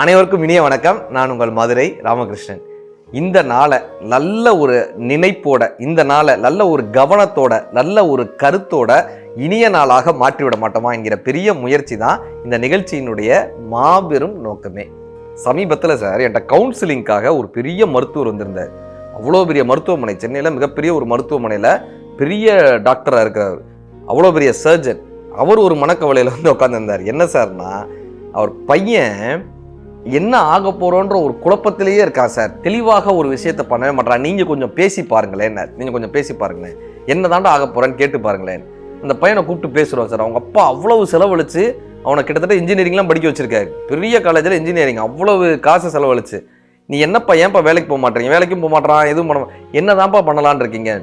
அனைவருக்கும் இனிய வணக்கம். நான் உங்கள் மதுரை ராமகிருஷ்ணன். இந்த நாளை நல்ல ஒரு நினைப்போட, இந்த நாளை நல்ல ஒரு கவனத்தோட, நல்ல ஒரு கருத்தோட இனிய நாளாக மாற்றிவிட மாட்டோமா என்கிற பெரிய முயற்சி தான் இந்த நிகழ்ச்சியினுடைய மாபெரும் நோக்கமே. சமீபத்தில் சார் என்கிட்ட கவுன்சிலிங்காக ஒரு பெரிய மருத்துவர் வந்திருந்தார். அவ்வளோ பெரிய மருத்துவமனை, சென்னையில் மிகப்பெரிய ஒரு மருத்துவமனையில் பெரிய டாக்டராக இருக்கிறார், அவ்வளோ பெரிய சர்ஜன். அவர் ஒரு மனக்கவலையில் வந்து உட்காந்துருந்தார். என்ன சார்னா, அவர் பையன் என்ன ஆக போறோன்ற ஒரு குழப்பத்திலேயே இருக்கா சார். தெளிவாக ஒரு விஷயத்த பண்ணவே மாட்டான். நீங்க கொஞ்சம் பேசி பாருங்களேன், நீங்க கொஞ்சம் பேசி பாருங்களேன், என்ன தாண்டா ஆக போறேன்னு கேட்டு பாருங்களேன். அந்த பையனை கூப்பிட்டு பேசுறோம் சார். அவங்க அப்பா அவ்வளவு செலவழிச்சு அவனை கிட்டத்தட்ட இன்ஜினியரிங்லாம் படிக்க வச்சிருக்காரு. பெரிய காலேஜில் இன்ஜினியரிங், அவ்வளவு காசு செலவழிச்சு. நீ என்னப்பா ஏன்ப்பா வேலைக்கு போக மாட்டீங்க, வேலைக்கும் போக மாட்டான், எதுவும் பண்ண, என்னதான்ப்பா பண்ணலான் இருக்கீங்க?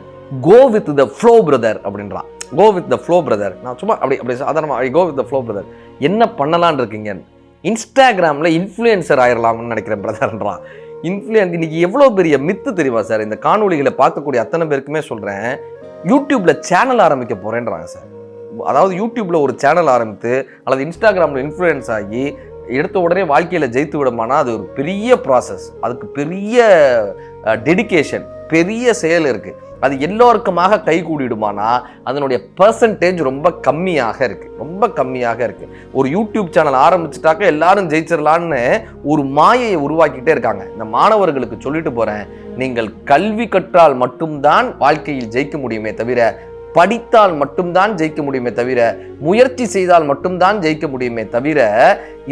Go with the flow brother அப்படின்றான். Go with the flow brother. நான் சும்மா அப்படி சாதாரணமாக go with the flow brother. என்ன பண்ணலான் இருக்கீங்க? இன்ஸ்டாகிராமில் இன்ஃப்ளூயன்சர் ஆயிடலாம்னு நினைக்கிறேன் பிரதர்ன்றான். இன்னைக்கு எவ்வளோ பெரிய மித்து தெரியுமா சார்? இந்த காணொலிகளை பார்க்கக்கூடிய அத்தனை பேருக்குமே சொல்கிறேன், யூடியூப்பில் சேனல் ஆரம்பிக்க போகிறேன்றாங்க சார். அதாவது யூடியூப்பில் ஒரு சேனல் ஆரம்பித்து அல்லது இன்ஸ்டாகிராமில் இன்ஃப்ளூயன்ஸ் ஆகி எடுத்த உடனே வாழ்க்கையில் ஜெயித்து விடுமானா அது ஒரு பெரிய ப்ராசஸ். அதுக்கு பெரிய டெடிகேஷன், பெரிய செயல் இருக்குது. அது எல்லோருக்குமாக கை கூடிடுமானா அதனுடைய பர்சன்டேஜ் ரொம்ப கம்மியாக இருக்கு. ஒரு யூடியூப் சேனல் ஆரம்பிச்சுட்டாக்க எல்லாரும் ஜெயிச்சிடலான்னு ஒரு மாயையை உருவாக்கிட்டே இருக்காங்க. இந்த மாணவர்களுக்கு சொல்லிட்டு போறேன், நீங்கள் கல்வி கற்றால் மட்டும்தான் வாழ்க்கையில் ஜெயிக்க முடியுமே தவிர, படித்தால் மட்டும்தான் ஜெயிக்க முடியுமே தவிர, முயற்சி செய்தால் மட்டும்தான் ஜெயிக்க முடியுமே தவிர,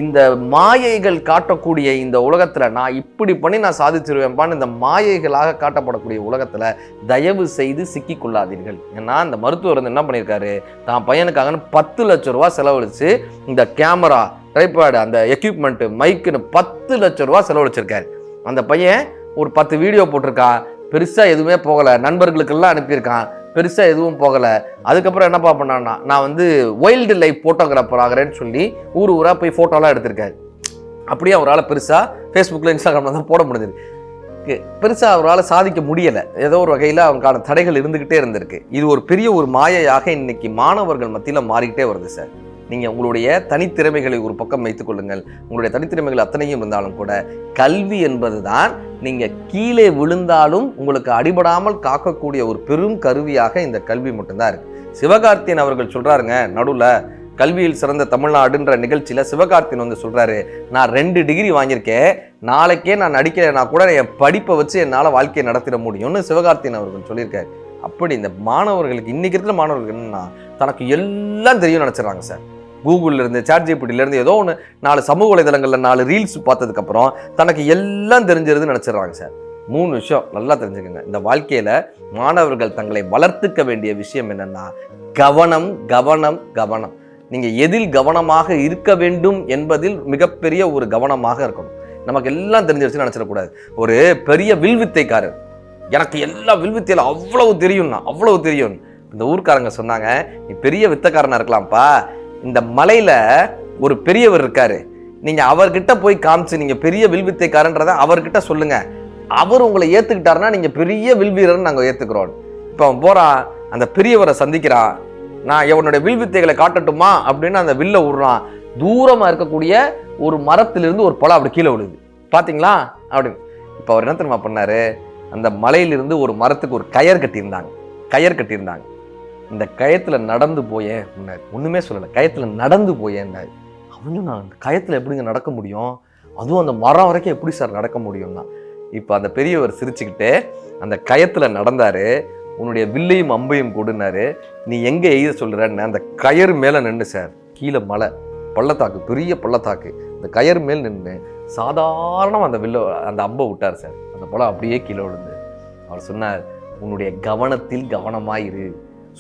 இந்த மாயைகள் காட்டக்கூடிய இந்த உலகத்துல நான் இப்படி பண்ணி நான் சாதிச்சிருவேன்பான்னு இந்த மாயைகளாக காட்டப்படக்கூடிய உலகத்துல தயவு செய்து சிக்கி கொள்ளாதீர்கள். ஏன்னா இந்த மருத்துவர் வந்து என்ன பண்ணியிருக்காரு, தான் பையனுக்காக 10 லட்சம் ரூபா செலவழிச்சு இந்த கேமரா, ட்ரைபாடு, அந்த எக்யூப்மெண்ட், மைக்குன்னு 10 லட்சம் ரூபா செலவழிச்சிருக்காரு. அந்த பையன் ஒரு 10 வீடியோ போட்டிருக்கான், பெருசா எதுவுமே போகல, நண்பர்களுக்கெல்லாம் அனுப்பியிருக்கான், பெருசா எதுவும் போகல. அதுக்கப்புறம் என்னப்பா பண்ணான்னா, நான் வந்து வைல்டு லைஃப் போட்டோகிராஃபர் ஆகிறேன்னு சொல்லி ஊரா போய் போட்டோலாம் எடுத்திருக்காரு. அப்படியே அவரால் பெருசா ஃபேஸ்புக்கில் இன்ஸ்டாகிராமில் தான் போட முடிஞ்சது. பெருசா அவரால் சாதிக்க முடியலை. ஏதோ ஒரு வகையில் அவங்களுக்கான தடைகள் இருந்துகிட்டே இருந்திருக்கு. இது ஒரு பெரிய ஒரு மாயையாக இன்னைக்கு மாணவர்கள் மத்தியில் மாறிக்கிட்டே வருது சார். நீங்கள் உங்களுடைய தனித்திறமைகளை ஒரு பக்கம் வைத்துக் கொள்ளுங்கள். உங்களுடைய தனித்திறமைகள் அத்தனையும் இருந்தாலும் கூட கல்வி என்பது தான் நீங்கள் கீழே விழுந்தாலும் உங்களுக்கு அடிபடாமல் காக்கக்கூடிய ஒரு பெரும் கருவியாக இந்த கல்வி மட்டும்தான் இருக்கு. சிவகார்த்தியன் அவர்கள் சொல்றாருங்க, நடுவில் கல்வியில் சிறந்த தமிழ்நாடுன்ற நிகழ்ச்சியில் சிவகார்த்தியன் வந்து சொல்றாரு, நான் 2 டிகிரி வாங்கியிருக்கேன், நாளைக்கே நான் நடிக்கிறேன்னா கூட என் படிப்பை வச்சு என்னால் வாழ்க்கையை நடத்திட முடியும்னு சிவகார்த்தியன் அவர்கள் சொல்லியிருக்காரு. அப்படி இந்த மாணவர்களுக்கு, இன்னைக்கு இருக்கிற மாணவர்களுக்கு என்னன்னா, தனக்கு எல்லாம் தெரியும் நினைச்சிடறாங்க சார். கூகுள்ல இருந்து, சாட்ஜிபிடில இருந்து, ஏதோ ஒன்று 4 சமூக வலைதளங்களில் 4 ரீல்ஸ் பார்த்ததுக்கப்புறம் தனக்கு எல்லாம் தெரிஞ்சிருதுன்னு நினச்சிடறாங்க சார். 3 விஷயம் நல்லா தெரிஞ்சுக்கோங்க. இந்த வாழ்க்கையில் மாணவர்கள் தங்களை வளர்த்துக்க வேண்டிய விஷயம் என்னன்னா, கவனம் கவனம் கவனம். நீங்கள் எதில் கவனமாக இருக்க வேண்டும் என்பதில் மிகப்பெரிய ஒரு கவனமாக இருக்கணும். நமக்கு எல்லாம் தெரிஞ்சிருச்சுன்னு நினச்சிடக்கூடாது. ஒரு பெரிய வில்வித்தைக்காரர், எனக்கு எல்லா வில்வித்தையில் அவ்வளவு தெரியும். இந்த ஊர்க்காரங்க சொன்னாங்க, நீ பெரிய வித்தைக்காரனா இருக்கலாம்ப்பா, இந்த மலையில ஒரு பெரியவர் இருக்காரு, நீங்க அவர்கிட்ட போய் காமிச்சு நீங்க பெரிய வில்வித்தைக்காரன்றதை அவர்கிட்ட சொல்லுங்க, அவர் உங்களை ஏத்துக்கிட்டாருன்னா நீங்க பெரிய வில்வீரர்னு நாங்க ஏத்துக்கிறோம். இப்ப அவன் போறான், அந்த பெரியவரை சந்திக்கிறான், நான் இவனுடைய வில்வித்தைகளை காட்டட்டுமா அப்படின்னு அந்த வில்ல விடுறான். தூரமா இருக்கக்கூடிய ஒரு மரத்திலிருந்து ஒரு பழம் அப்படி கீழே விழுது, பாத்தீங்களா அப்படின்னு. இப்ப அவர் என்ன தெரியுமா பண்ணாரு, அந்த மலையிலிருந்து ஒரு மரத்துக்கு ஒரு கயர் கட்டியிருந்தாங்க. இந்த கயத்துல நடந்து போயேன், ஒண்ணுமே சொல்லலை, கயத்துல நடந்து போயேன். அவனும், நான் அந்த கயத்துல எப்படிங்க நடக்க முடியும், அதுவும் அந்த மரம் வரைக்கும் எப்படி சார் நடக்க முடியும்னா. இப்போ அந்த பெரியவர் சிரிச்சுக்கிட்டே அந்த கயத்துல நடந்தாரு, உன்னுடைய வில்லையும் அம்பையும் கொடுனாரு, நீ எங்க எய்த சொல்றன்னு அந்த கயறு மேல நின்று சார், கீழே மலை, பள்ளத்தாக்கு, பெரிய பள்ளத்தாக்கு, அந்த கயறு மேல் நின்று சாதாரணமாக அந்த வில்ல, அந்த அம்பை விட்டார் சார். அந்த பழம் அப்படியே கீழே விழுந்து. அவர் சொன்னார், உன்னுடைய கவனத்தில் கவனமாயிரு,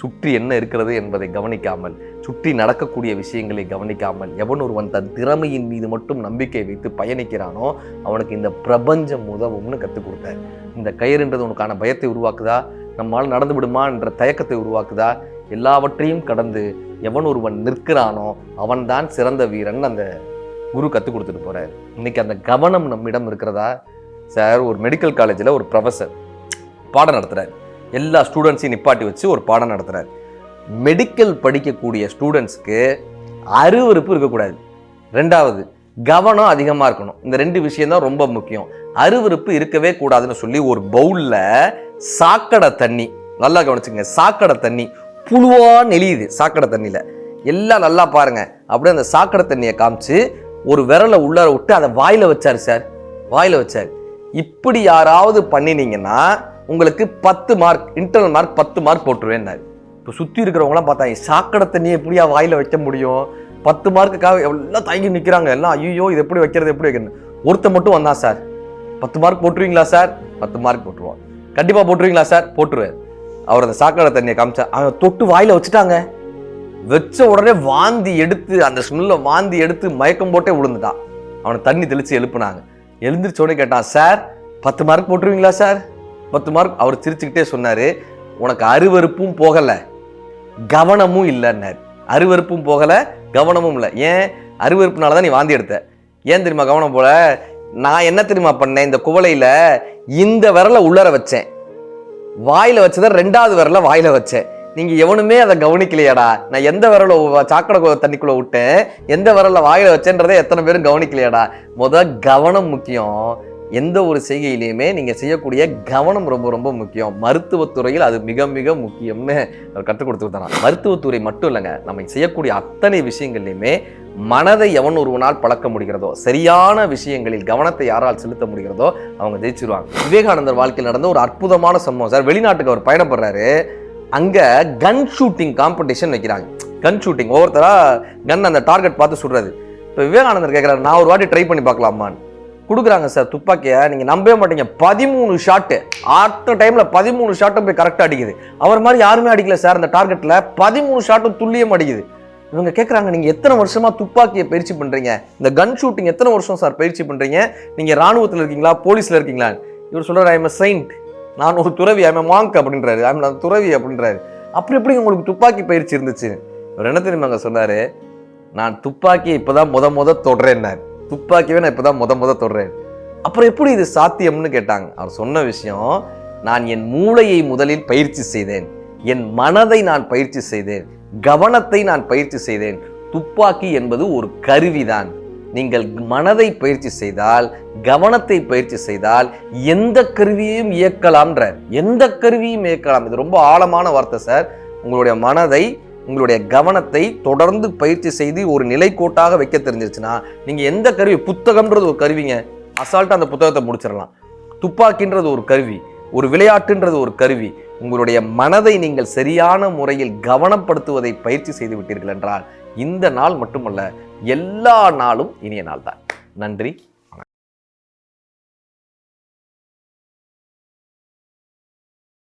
சுற்றி என்ன இருக்கிறது என்பதை கவனிக்காமல், சுற்றி நடக்கக்கூடிய விஷயங்களை கவனிக்காமல், எவன் ஒருவன் தன் திறமையின் மீது மட்டும் நம்பிக்கை வைத்து பயணிக்கிறானோ அவனுக்கு இந்த பிரபஞ்சம் உதவும்னு கற்றுக் கொடுத்தார். இந்த கயிறுன்றது உனக்கான பயத்தை உருவாக்குதா, நம்மால் நடந்து விடுமா என்ற தயக்கத்தை உருவாக்குதா, எல்லாவற்றையும் கடந்து எவன் ஒருவன் நிற்கிறானோ அவன்தான் சிறந்த வீரன் அந்த குரு கற்றுக் கொடுத்துட்டு போறார். இன்னைக்கு அந்த கவனம் நம்மிடம் இருக்கிறதா சார்? ஒரு மெடிக்கல் காலேஜில் ஒரு ப்ரொஃபஸர் பாடம் நடத்துறாரு, எல்லா ஸ்டூடெண்ட்ஸையும் நிப்பாட்டி வச்சு ஒரு பாடம் நடத்துறாரு. மெடிக்கல் படிக்கக்கூடிய ஸ்டூடெண்ட்ஸ்க்கு அருவருப்பு இருக்கக்கூடாது. 2வது, கவனம் அதிகமாக இருக்கணும். இந்த 2 விஷயம் தான் ரொம்ப முக்கியம். அருவருப்பு இருக்கவே கூடாதுன்னு சொல்லி ஒரு பவுல்ல சாக்கடை தண்ணி, நல்லா கவனிச்சுங்க, சாக்கடை தண்ணி புழுவா நெளியுது சாக்கடை தண்ணியில. எல்லாம் நல்லா பாருங்க. அப்படியே அந்த சாக்கடை தண்ணியை காமிச்சு ஒரு விரலை உள்ளார விட்டு அதை வாயில வச்சாரு சார், வாயில வச்சாரு. இப்படி யாராவது பண்ணினீங்கன்னா உங்களுக்கு 10 மார்க், இன்டர்னல் மார்க் 10 மார்க் போட்டுருவேன்னாரு. இப்போ சுற்றி இருக்கிறவங்களாம் பார்த்தாங்க, சாக்கடை தண்ணியை எப்படியா வாயில வைக்க முடியும், 10 மார்க்குக்காக எல்லாம் தயங்கி நிற்கிறாங்க. எல்லாம் ஐயோ இது எப்படி வைக்கிறது எப்படி வைக்கிறது. ஒருத்த மட்டும் வந்தான், சார் 10 மார்க் போட்டுருவீங்களா சார்? 10 மார்க் போட்டுருவோம். கண்டிப்பாக போட்டுருவீங்களா சார்? போட்டுருவார். அவர் அந்த சாக்கடை தண்ணியை காமிச்சா, அவன் தொட்டு வாயில வச்சுட்டாங்க. வச்ச உடனே வாந்தி எடுத்து, அந்த ஸ்மெல்ல வாந்தி எடுத்து மயக்கம் போட்டே விழுந்துட்டான். அவனை தண்ணி தெளிச்சு எழுப்புனாங்க. எழுந்திரிச்சோடனே கேட்டான், சார் 10 மார்க் போட்டுருவீங்களா சார்? 10 மார்க். அவர் சிரிச்சுக்கிட்டே சொன்னாரு, உனக்கு அருவருப்பும் போகலை கவனமும் இல்லைன்னாரு. அருவருப்பும் போகலை கவனமும் இல்லை. ஏன்? அருவருப்புனால தான் நீ வாந்தி எடுத்த. ஏன் தெரியுமா கவனம் போல? நான் என்ன தெரியுமா பண்ணேன், இந்த குவளையில இந்த விரலை உள்ளர வச்சேன், வாயில வச்சதை 2வது விரலை வாயில வச்சேன். நீங்க எவனுமே அதை கவனிக்கலையாடா. நான் எந்த விரல சாக்கடை தண்ணிக்குள்ள விட்டேன், எந்த விரல வாயில வச்சேன்றதை எத்தனை பேரும் கவனிக்கலையாடா. கவனம் முக்கியம். எந்த ஒரு செய்கையிலையுமே நீங்க செய்யக்கூடிய கவனம் ரொம்ப ரொம்ப முக்கியம். மருத்துவத்துறையில் அது மிக மிக முக்கியம்னு அவர் கற்றுக் கொடுத்துருந்தாங்க. மருத்துவத்துறை மட்டும் இல்லைங்க, நம்ம செய்யக்கூடிய அத்தனை விஷயங்கள்லையுமே மனதை எவன் ஒருவனால் பழக்க முடிகிறதோ, சரியான விஷயங்களில் கவனத்தை யாரால் செலுத்த முடிகிறதோ அவங்க ஜெயிச்சிருவாங்க. விவேகானந்தர் வாழ்க்கையில் நடந்த ஒரு அற்புதமான சம்பவம் சார். வெளிநாட்டுக்கு அவர் பயணப்படுறாரு. அங்க கன் ஷூட்டிங் காம்படிஷன் வைக்கிறாங்க. கன் ஷூட்டிங், ஒவ்வொருத்தரா கன் அந்த டார்கெட் பார்த்து சுடுறது. இப்போ விவேகானந்தர் கேட்குறாரு, நான் ஒரு வாட்டி ட்ரை பண்ணி பார்க்கலாமான்னு. கொடுக்குறாங்க சார் துப்பாக்கியை. நீங்கள் நம்பவே மாட்டீங்க, 13 ஷாட்டு ஆட்ட டைமில் 13 ஷாட்டும் போய் கரெக்டாக அடிக்குது. அவர் மாதிரி யாருமே அடிக்கல சார் அந்த டார்கெட்டில். 13 ஷாட்டும் துல்லியம் அடிக்குது. இவங்க கேட்குறாங்க, நீங்கள் எத்தனை வருஷமா துப்பாக்கியை பயிற்சி பண்ணுறீங்க, இந்த கன் ஷூட்டிங் எத்தனை வருஷம் சார் பயிற்சி பண்ணுறீங்க, நீங்கள் ராணுவத்தில் இருக்கீங்களா இராணுவத்தில் இருக்கீங்களா? இவர் சொல்கிறார், ஐ எம் எ செயின்ட், நான் ஒரு துறவி, ஐ எம் எ மாங்க் அப்படின்றாரு, ஐ எம் துறவி அப்படின்றாரு. அப்படி எப்படி உங்களுக்கு துப்பாக்கி பயிற்சி இருந்துச்சு? இவர் என்ன தெரியுமாங்க சொன்னார், நான் துப்பாக்கியை இப்போதான் முத தொடுறேன்னாரு. துப்பாக்கியவே நான் இப்போதான் முத தொடுறேன். அப்புறம் எப்படி இது சாத்தியம்னு கேட்டாங்க. அவர் சொன்ன விஷயம், நான் என் மூளையை முதலில் பயிற்சி செய்தேன், என் மனதை நான் பயிற்சி செய்தேன், கவனத்தை நான் பயிற்சி செய்தேன். துப்பாக்கி என்பது ஒரு கருவிதான். நீங்கள் மனதை பயிற்சி செய்தால், கவனத்தை பயிற்சி செய்தால் எந்த கருவியையும் இயக்கலாம்ன்ற, எந்த கருவியும் இயக்கலாம். இது ரொம்ப ஆழமான வார்த்தை சார். உங்களுடைய மனதை, உங்களுடைய கவனத்தை தொடர்ந்து பயிற்சி செய்து ஒரு நிலைக்கோட்டாக வைக்க தெரிஞ்சிருச்சுன்னா நீங்க எந்த கருவி, புத்தகம்ன்றது ஒரு கருவிங்க, அசால்ட்டா அந்த புத்தகத்தை முடிச்சிடலாம். துப்பாக்கின்றது ஒரு கருவி, ஒரு விளையாட்டுன்றது ஒரு கருவி. உங்களுடைய மனதை நீங்கள் சரியான முறையில் கவனப்படுத்துவதை பயிற்சி செய்து விட்டீர்கள் என்றால் இந்த நாள் மட்டுமல்ல, எல்லா நாளும் இனிய நாள் தான். நன்றி.